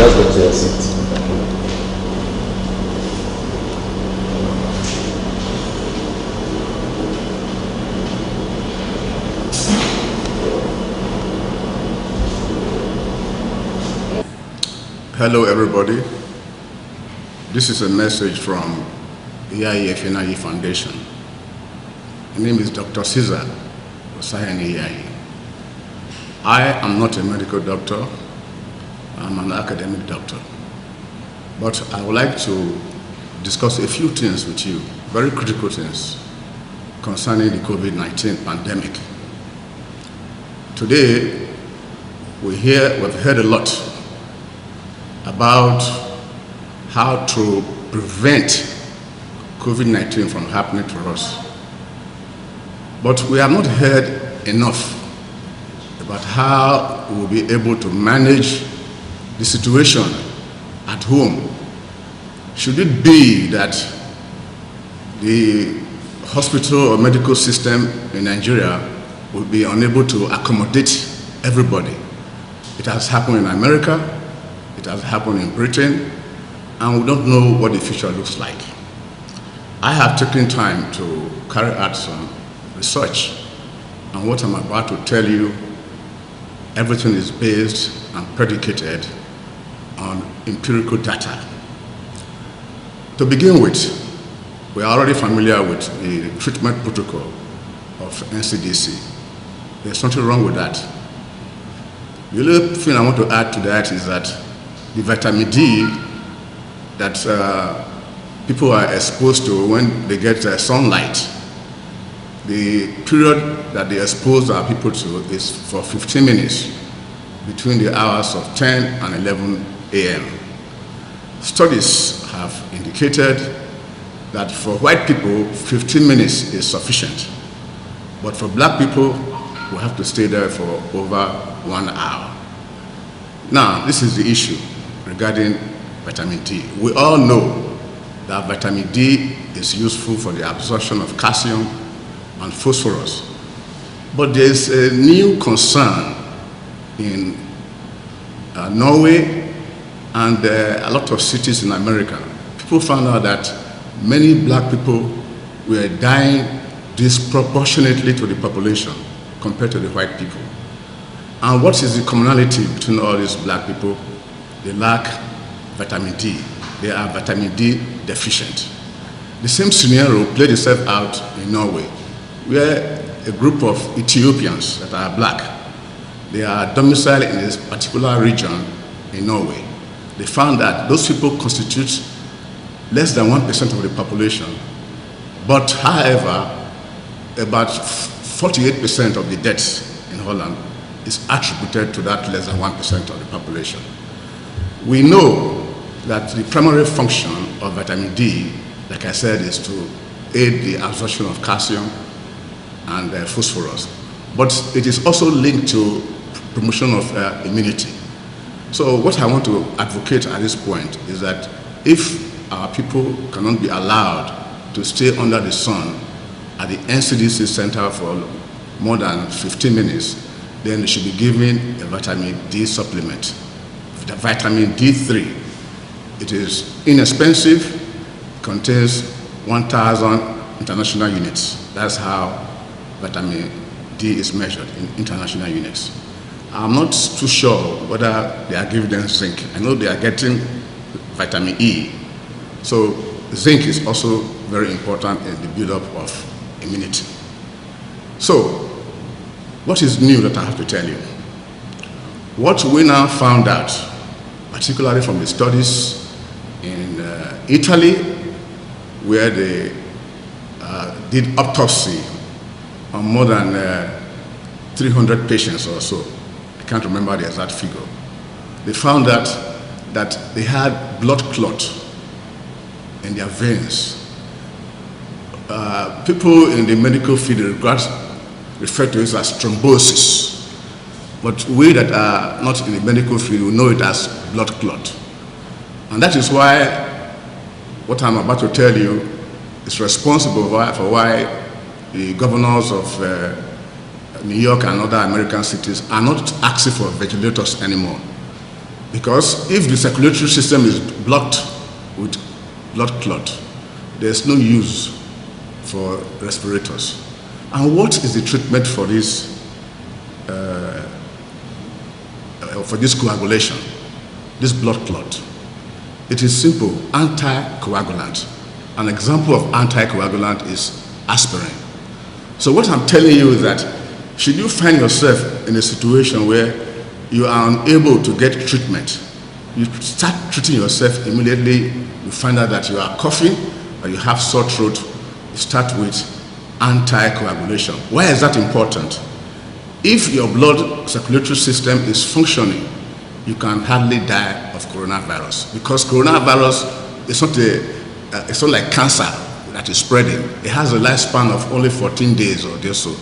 let's go to your seat. Hello everybody, this is a message from Iyayi Efenayi Foundation. My name is Dr. Caesar Osayani Iyayi. I am not a medical doctor, I'm an academic doctor. But I would like to discuss a few things with you, very critical things concerning the COVID-19 pandemic. Today, we've heard a lot about how to prevent COVID-19 from happening to us. But we have not heard enough about how we will be able to manage the situation at home. Should it be that the hospital or medical system in Nigeria will be unable to accommodate everybody? It has happened in America, it has happened in Britain, and we don't know what the future looks like. I have taken time to carry out some research, and what I'm about to tell you, everything is based and predicated on empirical data. To begin with, we are already familiar with the treatment protocol of NCDC. There's nothing wrong with that. The only thing I want to add to that is that the vitamin D that people are exposed to when they get sunlight, the period that they expose our people to is for 15 minutes between the hours of 10 and 11 a.m. Studies have indicated that for white people, 15 minutes is sufficient. But for black people, we have to stay there for over 1 hour. Now, this is the issue regarding vitamin D. We all know that vitamin D is useful for the absorption of calcium and phosphorus. But there's a new concern in Norway and a lot of cities in America. People found out that many black people were dying disproportionately to the population compared to the white people. And what is the commonality between all these black people? They lack vitamin D. They are vitamin D deficient. The same scenario played itself out in Norway, where a group of Ethiopians that are black, they are domiciled in this particular region in Norway. They found that those people constitute less than 1% of the population, but however, about 48% of the deaths in Holland is attributed to that less than 1% of the population. We know that the primary function of vitamin D, like I said, is to aid the absorption of calcium and phosphorus, but it is also linked to promotion of immunity. So what I want to advocate at this point is that if our people cannot be allowed to stay under the sun at the NCDC center for more than 15 minutes, then they should be given a vitamin D supplement, the vitamin D3. It is inexpensive, contains 1,000 international units. That's how vitamin D is measured in international units. I'm not too sure whether they are giving them zinc. I know they are getting vitamin E. So zinc is also very important in the build-up of immunity. So, what is new that I have to tell you? What we now found out, particularly from the studies in Italy, where they did autopsy on more than 300 patients or so. I can't remember the exact figure. They found that they had blood clot in their veins. People in the medical field refer to it as thrombosis, but we that are not in the medical field will know it as blood clot. And that is why what I'm about to tell you is responsible for why the governors of New York and other American cities are not asking for ventilators anymore. Because if the circulatory system is blocked with blood clot, there's no use for respirators. And what is the treatment for this coagulation, this blood clot? It is simple, anticoagulant. An example of anticoagulant is aspirin. So what I'm telling you is that should you find yourself in a situation where you are unable to get treatment, you start treating yourself immediately. You find out that you are coughing or you have sore throat, you start with anticoagulation. Why is that important? If your blood circulatory system is functioning, you can hardly die of coronavirus, because coronavirus is it's not like cancer that is spreading. It has a lifespan of only 14 days or so.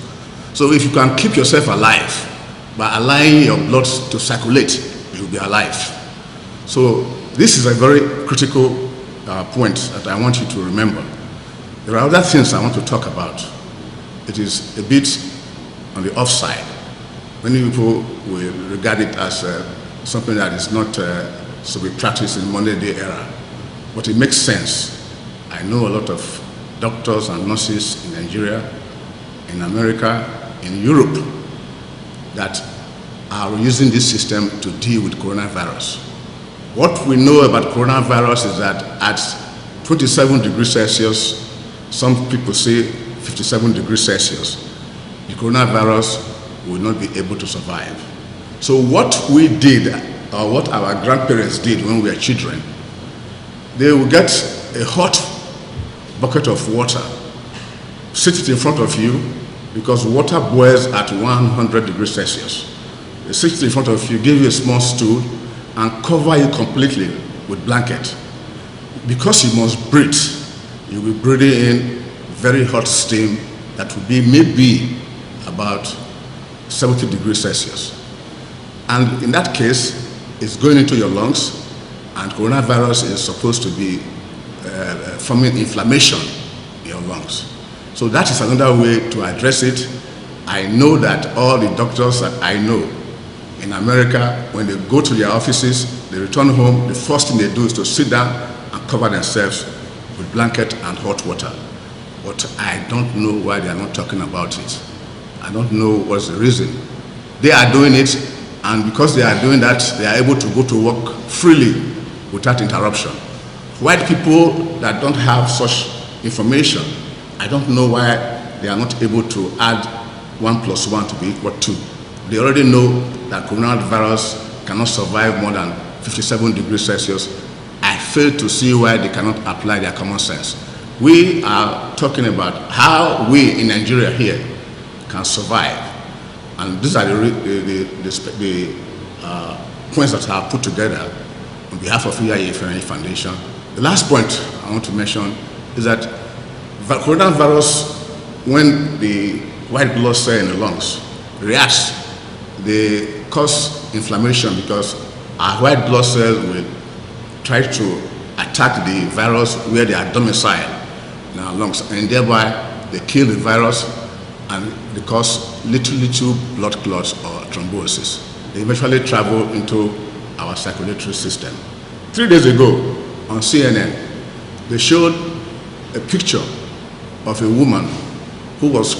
So if you can keep yourself alive by allowing your blood to circulate, you'll be alive. So this is a very critical point that I want you to remember. There are other things I want to talk about. It is a bit on the offside. Many people will regard it as something that is not to be practiced in modern day era, but it makes sense. I know a lot of doctors and nurses in Nigeria, in America, in Europe, that are using this system to deal with coronavirus. What we know about coronavirus is that at 27 degrees Celsius, some people say 57 degrees Celsius, the coronavirus will not be able to survive. So what we did, or what our grandparents did when we were children, they would get a hot bucket of water, sit it in front of you, because water boils at 100 degrees Celsius. They sit it in front of you, give you a small stool, and cover you completely with blanket. Because you must breathe, you'll be breathing in very hot steam that will be maybe about 70 degrees Celsius. And in that case, it's going into your lungs, and coronavirus is supposed to be forming inflammation in your lungs. So that is another way to address it. I know that all the doctors that I know in America, when they go to their offices, they return home, the first thing they do is to sit down and cover themselves with blanket and hot water. But I don't know why they are not talking about it. I don't know what's the reason. They are doing it, and because they are doing that, they are able to go to work freely without interruption. White people that don't have such information, I don't know why they are not able to add 1 + 1 to be equal to 2. They already know that coronavirus cannot survive more than 57 degrees Celsius. I fail to see why they cannot apply their common sense. We are talking about how we in Nigeria here can survive. And these are the points that I have put together on behalf of EIA Foundation. The last point I want to mention is that coronavirus, when the white blood cell in the lungs reacts, they cause inflammation, because our white blood cells will try to attack the virus where they are domiciled in our lungs, and thereby they kill the virus and they cause little blood clots or thrombosis. They eventually travel into our circulatory system. 3 days ago on CNN, they showed a picture of a woman who was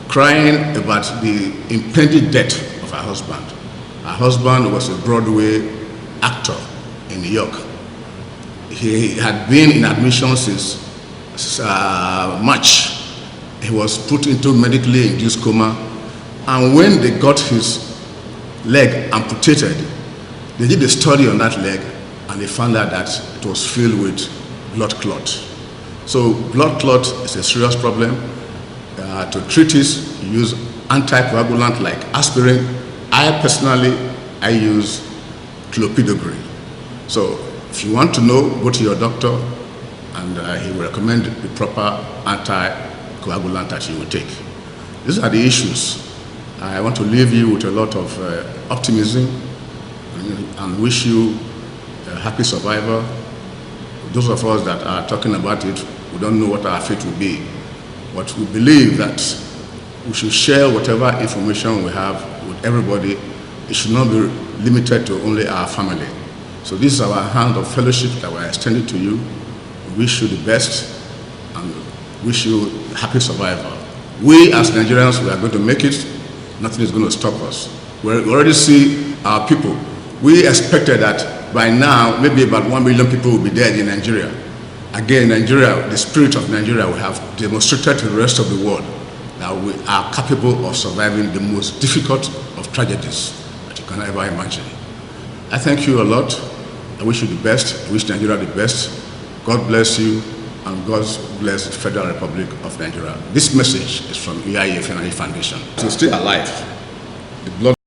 crying about the impending death of her husband. Her husband was a Broadway actor in New York. He had been in admission since March. He was put into medically induced coma, and when they got his leg amputated, they did a study on that leg, and they found out that it was filled with blood clot. So blood clot is a serious problem. To treat it, you use anticoagulant like aspirin. I personally use clopidogrel. So if you want to know, go to your doctor, and he will recommend the proper anticoagulant that you will take. These are the issues. I want to leave you with a lot of optimism and wish you a happy survival. Those of us that are talking about it, we don't know what our fate will be, but we believe that we should share whatever information we have with everybody. It should not be limited to only our family. So this is our hand of fellowship that we're extending to you. We wish you the best and wish you happy survival. We as Nigerians, we are going to make it. Nothing is going to stop us. We already see our people. We expected that by now, maybe about 1 million people will be dead in Nigeria. Again, Nigeria, the spirit of Nigeria, we have demonstrated to the rest of the world that we are capable of surviving the most difficult of tragedies that you can ever imagine. I thank you a lot. I wish you the best. I wish Nigeria the best. God bless you, and God bless the Federal Republic of Nigeria. This message is from EIA Foundation. To stay alive, the blood